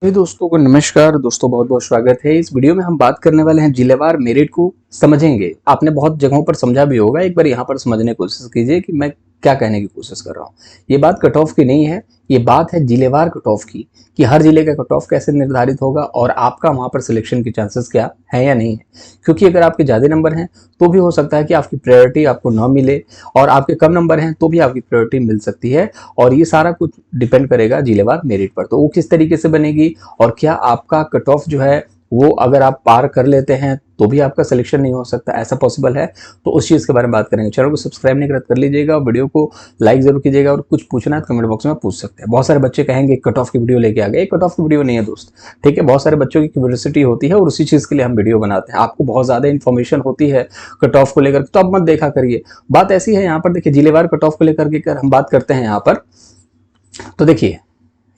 सभी दोस्तों को नमस्कार। दोस्तों बहुत बहुत स्वागत है। इस वीडियो में हम बात करने वाले हैं जिलेवार मेरिट को समझेंगे। आपने बहुत जगहों पर समझा भी होगा, एक बार यहाँ पर समझने की कोशिश कीजिए कि मैं क्या कहने की कोशिश कर रहा हूँ। ये बात कट ऑफ की नहीं है, ये बात है जिलेवार कट ऑफ की, कि हर जिले का कट ऑफ कैसे निर्धारित होगा और आपका वहाँ पर सिलेक्शन के चांसेस क्या है या नहीं है। क्योंकि अगर आपके ज़्यादा नंबर हैं तो भी हो सकता है कि आपकी प्रायोरिटी आपको न मिले, और आपके कम नंबर हैं तो भी आपकी प्रायोरिटी मिल सकती है। और ये सारा कुछ डिपेंड करेगा जिलेवार मेरिट पर। तो वो किस तरीके से बनेगी और क्या आपका कट ऑफ जो है वो अगर आप पार कर लेते हैं तो भी आपका सिलेक्शन नहीं हो सकता, ऐसा पॉसिबल है? तो उस चीज़ के बारे में बात करेंगे। चैनल को सब्सक्राइब नहीं कर लीजिएगा और वीडियो को लाइक जरूर कीजिएगा, और कुछ पूछना है तो कमेंट बॉक्स में पूछ सकते हैं। बहुत सारे बच्चे कहेंगे कट ऑफ की वीडियो लेके आ गए। कट ऑफ की वीडियो नहीं है दोस्त, ठीक है। बहुत सारे बच्चों की क्यूरियोसिटी होती है और उसी चीज़ के लिए हम वीडियो बनाते हैं। आपको बहुत ज़्यादा इन्फॉर्मेशन होती है कट ऑफ को लेकर, तो अब मत देखा करिए। बात ऐसी है यहाँ पर, देखिए जिलेवार कट ऑफ को लेकर के हम बात करते हैं यहाँ पर, तो देखिए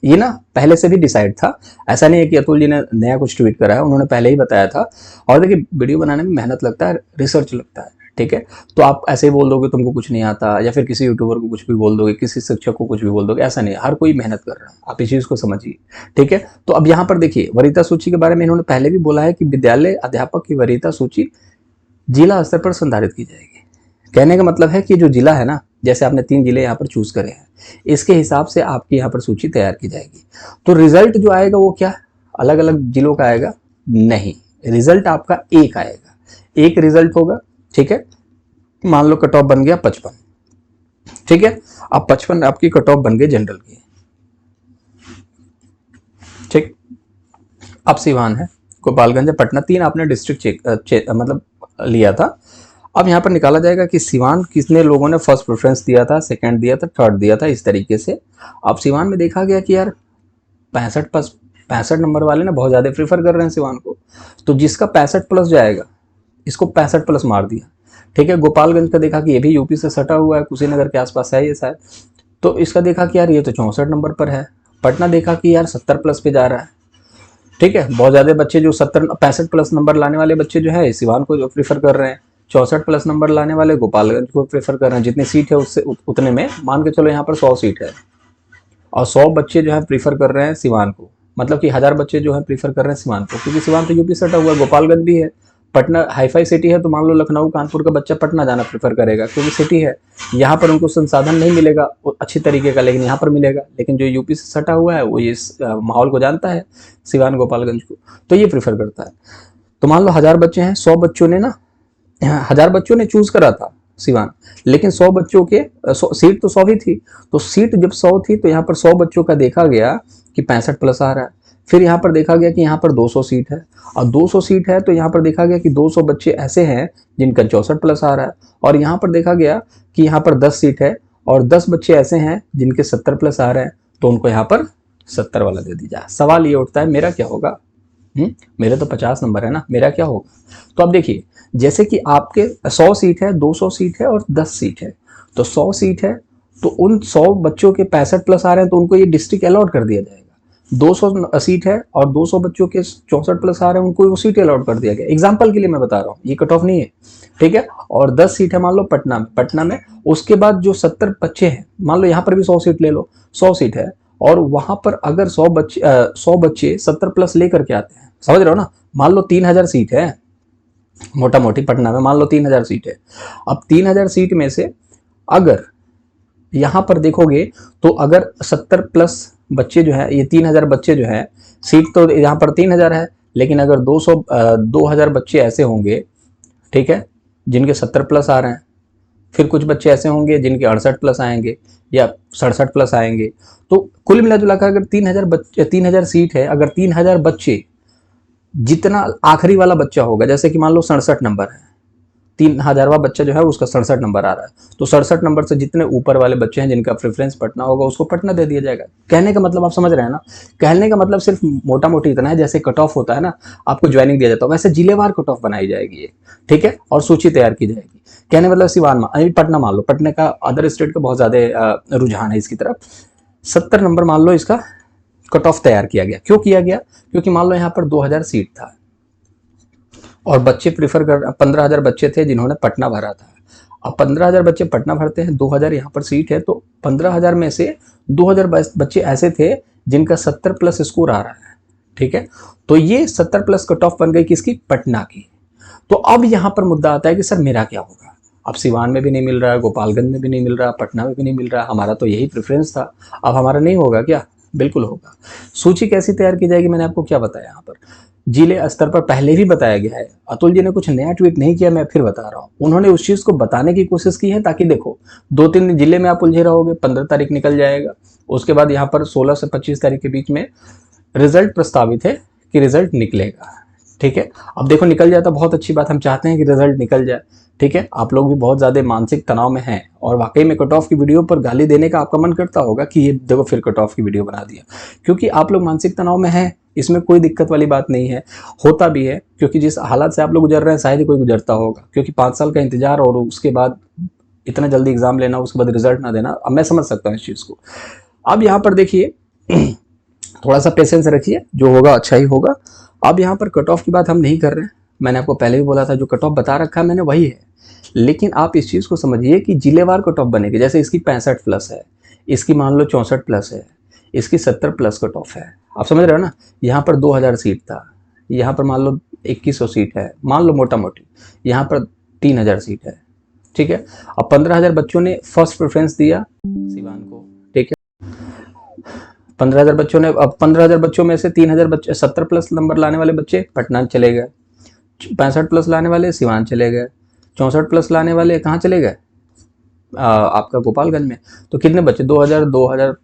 ये ना पहले से भी डिसाइड था। ऐसा नहीं है कि अतुल जी ने नया कुछ ट्वीट करा है, उन्होंने पहले ही बताया था। और देखिए वीडियो बनाने में मेहनत लगता है, रिसर्च लगता है, ठीक है। तो आप ऐसे ही बोल दोगे तुमको कुछ नहीं आता, या फिर किसी यूट्यूबर को कुछ भी बोल दोगे, किसी शिक्षक को कुछ भी बोल दोगे, ऐसा नहीं है। हर कोई मेहनत कर रहा है, आप इस चीज़ को समझिए, ठीक है। तो अब यहाँ पर देखिए वरीयता सूची के बारे में इन्होंने पहले भी बोला है कि विद्यालय अध्यापक की वरीयता सूची जिला स्तर पर संधारित की जाएगी। कहने का मतलब है कि जो जिला है ना, जैसे आपने 3 जिले यहाँ पर चूज करे हैं, इसके हिसाब से आपकी यहाँ पर सूची तैयार की जाएगी। तो रिजल्ट जो आएगा वो क्या अलग अलग जिलों का आएगा? नहीं, रिजल्ट आपका एक आएगा, एक रिजल्ट होगा, ठीक है। मान लो कट ऑफ बन गया 55, ठीक है। अब 55 आपकी कट ऑफ बन गई जनरल की, ठीक। अब सिवान है, गोपालगंज है, पटना, 3 आपने डिस्ट्रिक्ट मतलब लिया था। अब यहाँ पर निकाला जाएगा कि सिवान कितने लोगों ने फर्स्ट प्रेफरेंस दिया था, सेकंड दिया था, थर्ड दिया था, इस तरीके से। अब सिवान में देखा गया कि यार 65 नंबर वाले ने बहुत ज़्यादा प्रीफर कर रहे हैं सिवान को, तो जिसका 65 प्लस जाएगा इसको 65 प्लस मार दिया, ठीक है। गोपालगंज का देखा कि ये भी यूपी से सटा हुआ है, कुशीनगर के आसपास है ये शायद, तो इसका देखा कि यार ये तो 64 नंबर पर है। पटना देखा कि यार 70 प्लस पे जा रहा है, ठीक है। बहुत ज़्यादा बच्चे जो 65 प्लस नंबर लाने वाले बच्चे जो है सिवान को प्रीफर कर रहे हैं, 64 प्लस नंबर लाने वाले गोपालगंज को प्रेफर कर रहे हैं। जितनी सीट है उससे उतने में मान के चलो यहाँ पर 100 सीट है, और 100 बच्चे जो है प्रीफर कर रहे हैं सिवान को, मतलब कि 1000 बच्चे जो है प्रीफर कर रहे हैं सिवान को, क्योंकि सिवान तो यूपी सटा हुआ है, गोपालगंज भी है, पटना हाईफाई सिटी है, तो मान लो लखनऊ कानपुर का बच्चा पटना जाना प्रेफर करेगा क्योंकि सिटी है, यहाँ पर उनको संसाधन नहीं मिलेगा अच्छी तरीके का, लेकिन यहाँ पर मिलेगा। लेकिन जो यूपी से सटा हुआ है वो ये माहौल को जानता है, सिवान गोपालगंज को, तो ये प्रीफर करता है। तो मान लो 1000 बच्चे हैं, 100 बच्चों ने ना, 1000 बच्चों ने चूज करा था सिवान, लेकिन 100 बच्चों के सीट तो 100 ही थी, तो सीट जब 100 थी तो यहाँ पर 100 बच्चों का देखा गया कि 65 प्लस आ रहा है। फिर यहाँ पर देखा गया कि यहाँ पर 200 सीट है, और 200 सीट है तो यहाँ पर देखा गया कि 200 बच्चे ऐसे हैं जिनका 64 प्लस आ रहा है, और यहाँ पर देखा गया कि यहाँ पर 10 सीट है और 10 बच्चे ऐसे हैं जिनके 70 प्लस आ रहे हैं, तो उनको यहाँ पर 70 वाला दे दीजिए। सवाल ये उठता है मेरा क्या होगा? मेरे तो 50 नंबर है ना, मेरा क्या होगा? तो अब देखिए, जैसे कि आपके 100 सीट है, 200 सीट है और 10 सीट है, तो 100 सीट है तो उन 100 बच्चों के 65 प्लस आ रहे हैं तो उनको ये डिस्ट्रिक्ट अलॉट कर दिया जाएगा। 200 सीट है और 200 बच्चों के 64 प्लस आ रहे हैं, उनको वो सीट अलॉट कर दिया गया। एग्जाम्पल के लिए मैं बता रहा हूँ, ये कट ऑफ नहीं है, ठीक है। और 10 सीट है मान लो पटना में, उसके बाद जो 70 बच्चे हैं, मान लो यहाँ पर भी 100 सीट ले लो, 100 सीट है, और वहां पर अगर 100 बच्चे 70 प्लस लेकर के आते हैं, समझ रहे हो ना, मान लो 3000 सीट है, मोटा मोटी पटना में मान लो 3000 सीट है। अब 3000 सीट में से अगर यहां पर देखोगे तो अगर 70 प्लस बच्चे जो है, ये 3000 बच्चे जो है, सीट तो यहां पर 3000 है, लेकिन अगर 2000 बच्चे ऐसे होंगे, ठीक है, जिनके 70 प्लस आ रहे हैं, फिर कुछ बच्चे ऐसे होंगे जिनके 68 प्लस आएंगे या 67 प्लस आएंगे, तो कुल मिला जुला कर अगर 3000 सीट है, अगर 3000 बच्चे, जितना आखिरी वाला बच्चा होगा, जैसे कि मान लो 67 नंबर है, 3000वां बच्चा जो है उसका 67 नंबर आ रहा है, तो 67 नंबर से जितने ऊपर वाले बच्चे हैं जिनका प्रेफरेंस पटना होगा उसको पटना दे दिया जाएगा। कहने का मतलब आप समझ रहे हैं ना? कहने का मतलब सिर्फ मोटा मोटी इतना है, जैसे कट ऑफ होता है ना, आपको ज्वाइनिंग दिया जाता है, वैसे जिलेवार कट ऑफ बनाई जाएगी, ठीक है, और सूची तैयार की जाएगी। कहने मतलब सिवान पटना मान लो, पटना का अदर स्टेट का बहुत ज्यादा रुझान है इसकी तरफ। 70 नंबर मान लो इसका कट ऑफ तैयार किया गया। क्यों किया गया? क्योंकि मान लो यहाँ पर 2000 सीट था और बच्चे प्रीफर कर 15000 बच्चे थे जिन्होंने पटना भरा था। अब 15000 बच्चे पटना भरते हैं, 2000 यहाँ पर सीट है, तो 15000 में से 2000 बच्चे ऐसे थे जिनका 70 प्लस स्कोर आ रहा है, ठीक है। तो ये 70 प्लस कट ऑफ बन गई किसकी, पटना की। तो अब यहाँ पर मुद्दा आता है कि सर मेरा क्या होगा, अब सिवान में भी नहीं मिल रहा है, गोपालगंज में भी नहीं मिल रहा, पटना में भी नहीं मिल रहा, हमारा तो यही प्रेफरेंस था, अब हमारा नहीं होगा क्या? बिल्कुल होगा। सूची कैसी तैयार की जाएगी, मैंने आपको क्या बताया यहाँ पर, जिले स्तर पर पहले भी बताया गया है। अतुल जी ने कुछ नया ट्वीट नहीं किया, मैं फिर बता रहा हूँ, उन्होंने उस चीज को बताने की कोशिश की है, ताकि देखो 2-3 जिले में आप उलझे रहोगे, 15 तारीख निकल जाएगा, उसके बाद यहाँ पर 16 से 25 तारीख के बीच में रिजल्ट प्रस्तावित है कि रिजल्ट निकलेगा, ठीक है। अब देखो निकल जाए तो बहुत अच्छी बात, हम चाहते हैं कि रिजल्ट निकल जाए, ठीक है। आप लोग भी बहुत ज्यादा मानसिक तनाव में हैं और वाकई में कट ऑफ की वीडियो पर गाली देने का आपका मन करता होगा कि ये देखो फिर कट ऑफ की वीडियो बना दिया, क्योंकि आप लोग मानसिक तनाव में हैं, इसमें कोई दिक्कत वाली बात नहीं है, होता भी है, क्योंकि जिस हालात से आप लोग गुजर रहे हैं शायद ही कोई गुजरता होगा, क्योंकि 5 साल का इंतजार और उसके बाद इतना जल्दी एग्जाम लेना, उसके बाद रिजल्ट ना देना, अब मैं समझ सकता हूँ इस चीज को। अब यहाँ पर देखिए थोड़ा सा पेशेंस रखिए, जो होगा अच्छा ही होगा। अब यहाँ पर कट ऑफ की बात हम नहीं कर रहे हैं, मैंने आपको पहले भी बोला था, जो कट ऑफ बता रखा है मैंने वही है, लेकिन आप इस चीज को समझिए कि जिलेवार कट ऑफ बनेगी, जैसे इसकी 65 प्लस है, इसकी मान लो 64 प्लस है, इसकी 70 प्लस कट ऑफ है, आप समझ रहे हो ना। यहाँ पर 2000 सीट था, यहाँ पर मान लो 2100 सीट है, मान लो मोटा मोटी, यहाँ पर 3000 सीट है, ठीक है। अब 15,000 बच्चों ने फर्स्ट प्रेफरेंस दिया सिवान को, ठीक है। 15,000 बच्चों ने, अब 15,000 बच्चों में से 3,000 बच्चे 70 प्लस नंबर लाने वाले बच्चे पटना चले गए, 65 प्लस लाने वाले सिवान चले गए, 64 प्लस लाने वाले कहाँ चले गए, आपका गोपालगंज में। तो कितने बच्चे, 2000 2000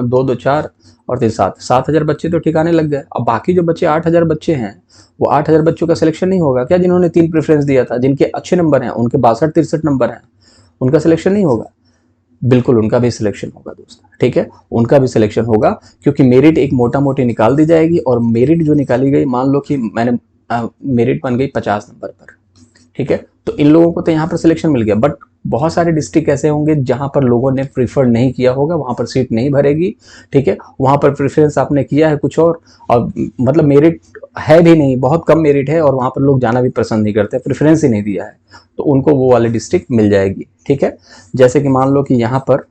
2 2 4 और 3 7 7,000 बच्चे तो ठिकाने लग गए। अब बाकी जो बच्चे 8,000 बच्चे हैं, वो 8,000 बच्चों का सिलेक्शन नहीं होगा क्या, जिन्होंने 3 प्रेफरेंस दिया था, जिनके अच्छे नंबर हैं, उनके 62-63 नंबर हैं, उनका सिलेक्शन नहीं होगा? बिल्कुल उनका भी सिलेक्शन होगा दोस्त, ठीक है, उनका भी सिलेक्शन होगा, क्योंकि मेरिट एक मोटा मोटी निकाल दी जाएगी, और मेरिट जो निकाली गई, मान लो कि मैंने मेरिट बन गई 50 नंबर पर, ठीक है, तो इन लोगों को तो यहाँ पर सिलेक्शन मिल गया, बट बहुत सारे डिस्ट्रिक्ट ऐसे होंगे जहां पर लोगों ने प्रीफर नहीं किया होगा, वहां पर सीट नहीं भरेगी, ठीक है, वहां पर प्रेफरेंस आपने किया है कुछ और मतलब मेरिट है भी नहीं, बहुत कम मेरिट है, और वहां पर लोग जाना भी पसंद नहीं करते, प्रेफरेंस ही नहीं दिया है, तो उनको वो वाले डिस्ट्रिक्ट मिल जाएगी, ठीक है। जैसे कि मान लो कि यहाँ पर,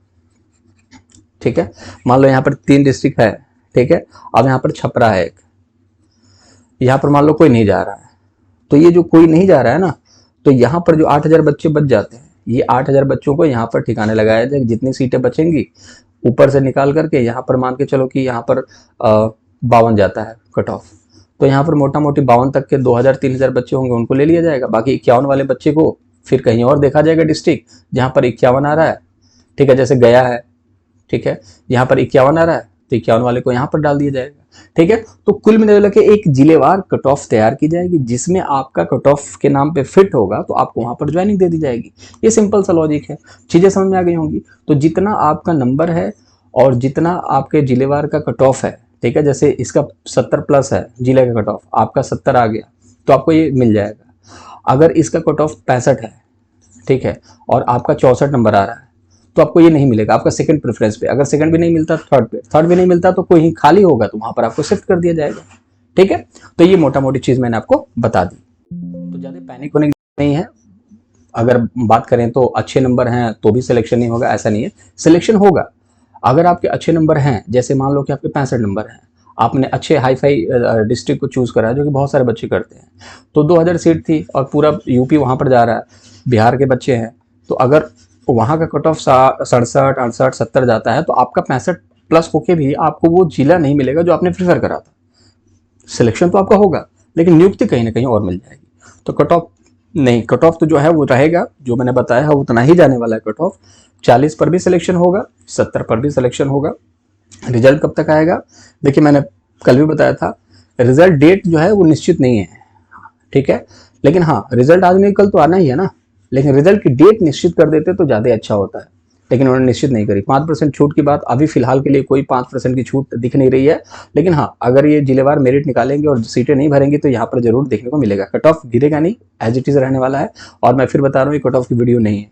ठीक है, मान लो यहाँ पर 3 डिस्ट्रिक्ट है, ठीक है, अब यहाँ पर छपरा है एक, यहाँ पर मान लो कोई नहीं जा रहा है, तो ये जो कोई नहीं जा रहा है ना, तो यहाँ पर जो 8,000 बच्चे बच जाते हैं, ये 8,000 बच्चों को यहाँ पर ठिकाने लगाया जाए, जितनी सीटें बचेंगी ऊपर से निकाल करके यहाँ पर मान के चलो कि यहाँ पर 52 जाता है कट ऑफ, तो यहाँ पर मोटा मोटी 52 तक के 2,000-3,000 बच्चे होंगे, उनको ले लिया जाएगा, बाकी 51 वाले बच्चे को फिर कहीं और देखा जाएगा डिस्ट्रिक्ट जहाँ पर 51 आ रहा है, ठीक है, जैसे गया है, ठीक है, यहाँ पर 51 आ रहा है, तो 51 वाले को यहाँ पर डाल दिया जाएगा, ठीक है। तो कुल मिला के एक जिलेवार कट ऑफ तैयार की जाएगी, जिसमें आपका कट ऑफ के नाम पे फिट होगा तो आपको वहां पर ज्वाइनिंग दे दी जाएगी। ये सिंपल सा लॉजिक है, चीजें समझ में आ गई होंगी। तो जितना आपका नंबर है और जितना आपके जिलेवार का कट ऑफ है, ठीक है, जैसे इसका 70 प्लस है जिले का कट ऑफ, आपका 70 आ गया तो आपको ये मिल जाएगा। अगर इसका कट ऑफ 65 है, ठीक है, और आपका 64 नंबर आ रहा है, तो आपको ये नहीं मिलेगा, आपका सेकंड प्रेफरेंस पे, अगर सेकंड भी नहीं मिलता थर्ड पे, थर्ड भी नहीं मिलता तो कोई खाली होगा तो वहां पर आपको शिफ्ट कर दिया जाएगा, ठीक है। तो ये मोटा मोटी चीज मैंने आपको बता दी, तो ज्यादा पैनिक होने की नहीं है। अगर बात करें तो अच्छे नंबर हैं तो भी सिलेक्शन नहीं होगा, ऐसा नहीं है, सिलेक्शन होगा। अगर आपके अच्छे नंबर हैं, जैसे मान लो कि आपके 65 नंबर हैं, आपने अच्छे हाई फाई डिस्ट्रिक्ट को चूज करा, जो कि बहुत सारे बच्चे करते हैं, तो 2000 सीट थी और पूरा यूपी वहां पर जा रहा है, बिहार के बच्चे हैं, तो अगर वहां का कट ऑफ 67, 68, 70 जाता है, तो आपका 65 प्लस होके भी आपको वो जिला नहीं मिलेगा जो आपने प्रेफर करा था। सिलेक्शन तो आपका होगा, लेकिन नियुक्ति कहीं ना कहीं और मिल जाएगी। तो कट ऑफ नहीं, कट ऑफ तो जो है वो रहेगा, जो मैंने बताया है उतना ही जाने वाला है कट ऑफ। 40 पर भी सिलेक्शन होगा, 70 पर भी सिलेक्शन होगा। रिजल्ट कब तक आएगा? देखिए मैंने कल भी बताया था, रिजल्ट डेट जो है वो निश्चित नहीं है, ठीक है, लेकिन हाँ रिजल्ट आज नहीं कल तो आना ही है ना, लेकिन रिजल्ट की डेट निश्चित कर देते तो ज्यादा अच्छा होता है, लेकिन उन्होंने निश्चित नहीं करी। 5% छूट की बात अभी फिलहाल के लिए कोई 5% की छूट दिख नहीं रही है, लेकिन हाँ अगर ये जिलेवार मेरिट निकालेंगे और सीटें नहीं भरेंगी तो यहाँ पर जरूर देखने को मिलेगा। कट ऑफ गिरेगा नहीं, एज इट इज रहने वाला है। और मैं फिर बता रहा हूँ ये कट ऑफ की वीडियो नहीं है,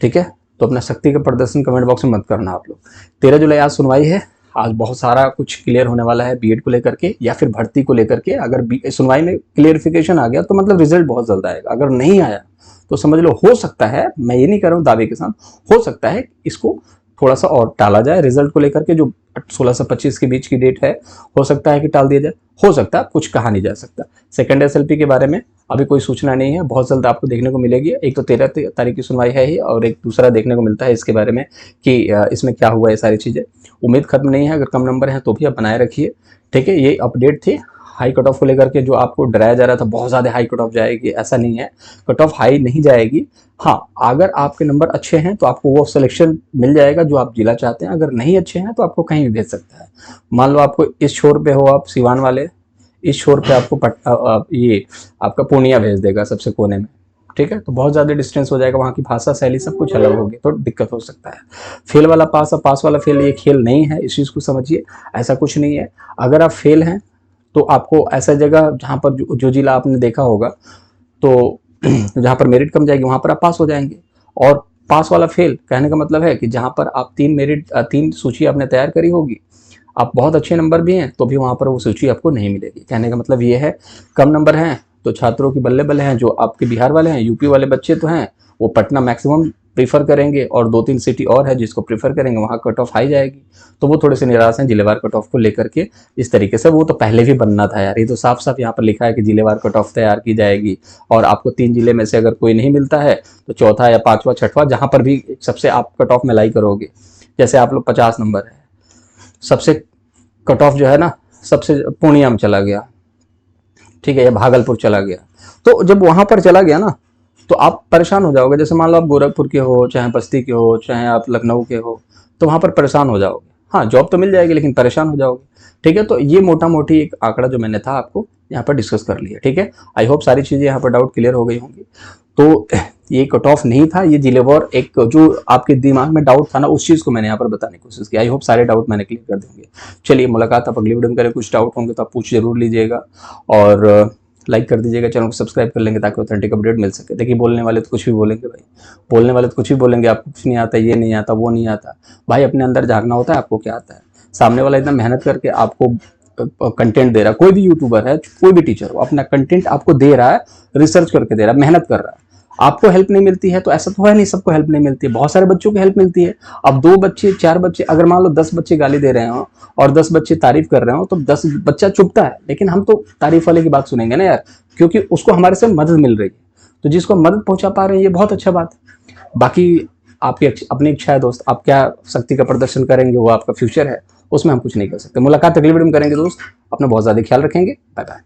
ठीक है, तो अपना शक्ति का प्रदर्शन कमेंट बॉक्स में मत करना आप लोग। 13 जुलाई आज सुनवाई है, आज बहुत सारा कुछ क्लियर होने वाला है बीएड को लेकर के या फिर भर्ती को लेकर के। अगर सुनवाई में क्लियरिफिकेशन आ गया तो मतलब रिजल्ट बहुत जल्द आएगा, अगर नहीं आया तो समझ लो हो सकता है, मैं ये नहीं कर रहा हूँ दावे के साथ, हो सकता है इसको थोड़ा सा और टाला जाए रिजल्ट को लेकर के। जो 16 से 25 के बीच की डेट है, हो सकता है कि टाल दिया जाए, हो सकता है, कुछ कहा नहीं जा सकता। सेकंड एसएलपी के बारे में अभी कोई सूचना नहीं है, बहुत जल्द आपको देखने को मिलेगी। एक तो 13 तारीख की सुनवाई है ही, और एक दूसरा देखने को मिलता है इसके बारे में कि इसमें क्या हुआ है, सारी चीज़ें। उम्मीद खत्म नहीं है, अगर कम नंबर है तो भी आप बनाए रखिए, ठीक है। ये अपडेट थी हाई कट ऑफ को लेकर के, जो आपको डराया जा रहा था बहुत ज़्यादा हाई कट ऑफ जाएगी, ऐसा नहीं है, कट ऑफ हाई नहीं जाएगी। हाँ, अगर आपके नंबर अच्छे हैं तो आपको वो सिलेक्शन मिल जाएगा जो आप जिला चाहते हैं, अगर नहीं अच्छे हैं तो आपको कहीं भी भेज सकता है। मान लो आपको इस छोर पे हो आप सिवान वाले, इस छोर पे आपको ये आपका पूर्णिया भेज देगा सबसे कोने में, ठीक है। तो बहुत ज़्यादा डिस्टेंस हो जाएगा, वहाँ की भाषा शैली सब कुछ अलग होगी, तो दिक्कत हो सकता है। फेल वाला पास और पास वाला फेल, ये खेल नहीं है, इस चीज़ को समझिए, ऐसा कुछ नहीं है। अगर आप फेल हैं तो आपको ऐसा जगह जहाँ पर जो जिला आपने देखा होगा, तो जहाँ पर मेरिट कम जाएगी वहाँ पर आप पास हो जाएंगे। और पास वाला फेल कहने का मतलब है कि जहाँ पर आप 3 सूची आपने तैयार करी होगी, आप बहुत अच्छे नंबर भी हैं तो भी वहाँ पर वो सूची आपको नहीं मिलेगी। कहने का मतलब ये है, कम नंबर हैं तो छात्रों की बल्ले बल्ले हैं, जो आपके बिहार वाले हैं, यूपी वाले बच्चे तो हैं, वो पटना मैक्सिमम प्रीफर करेंगे, और 2-3 सिटी और है जिसको प्रीफर करेंगे, वहाँ कट ऑफ हाई जाएगी, तो वो थोड़े से निराश हैं जिलेवार कट ऑफ को लेकर के। इस तरीके से वो तो पहले भी बनना था यार, ये तो साफ साफ यहाँ पर लिखा है कि जिलेवार कट ऑफ तैयार की जाएगी, और आपको 3 जिले में से अगर कोई नहीं मिलता है तो चौथा या पांचवा छठवां जहाँ पर भी सबसे आप कट ऑफ में लाई करोगे, जैसे आप लोग 50 नंबर है, सबसे कट ऑफ जो है ना, सबसे पूर्णिया में चला गया, ठीक है, या भागलपुर चला गया, तो जब वहां पर चला गया ना तो आप परेशान हो जाओगे। जैसे मान लो आप गोरखपुर के हो, चाहे बस्ती के हो, चाहे आप लखनऊ के हो, तो वहां पर परेशान हो जाओगे। हाँ, जॉब तो मिल जाएगी लेकिन परेशान हो जाओगे, ठीक है। तो ये मोटा मोटी एक आंकड़ा जो मैंने था आपको यहाँ पर डिस्कस कर लिया, ठीक है। आई होप सारी चीजें यहाँ पर डाउट क्लियर हो गई होंगी। तो ये कट ऑफ नहीं था, ये जिलेवार एक जो आपके दिमाग में डाउट था ना, उस चीज को मैंने यहाँ पर बताने की कोशिश की। आई होप सारे डाउट मैंने क्लियर कर देंगे। चलिए, मुलाकात आप अगली वीडियो में करें। कुछ डाउट होंगे तो आप पूछ जरूर लीजिएगा, और लाइक कर दीजिएगा, चैनल को सब्सक्राइब कर लेंगे ताकि ऑथेंटिक अपडेट मिल सके। देखिए, बोलने वाले तो कुछ भी बोलेंगे भाई, बोलने वाले तो कुछ भी बोलेंगे, आपको कुछ नहीं आता, ये नहीं आता, वो नहीं आता। भाई, अपने अंदर झांकना होता है, आपको क्या आता है। सामने वाला इतना मेहनत करके आपको कंटेंट दे रहा है, कोई भी यूट्यूबर है, कोई भी टीचर हो, अपना कंटेंट आपको दे रहा है, रिसर्च करके दे रहा है, मेहनत कर रहा है। आपको हेल्प नहीं मिलती है तो ऐसा तो है नहीं सबको हेल्प नहीं मिलती है, बहुत सारे बच्चों को हेल्प मिलती है। अब 2 बच्चे 4 बच्चे, अगर मान लो 10 बच्चे गाली दे रहे हो और 10 बच्चे तारीफ कर रहे हो, तो 10 बच्चा चुपता है, लेकिन हम तो तारीफ वाले की बात सुनेंगे ना यार, क्योंकि उसको हमारे से मदद मिल रही है। तो जिसको मदद पहुंचा पा रहे हैं, ये बहुत अच्छा बात है। बाकी आपकी अपनी इच्छा है दोस्त, आप क्या शक्ति का प्रदर्शन करेंगे, वो आपका फ्यूचर है, उसमें हम कुछ नहीं कर सकते। मुलाकात अगली वीडियो में करेंगे दोस्त, अपना बहुत ज्यादा ख्याल रखेंगे। Bye bye.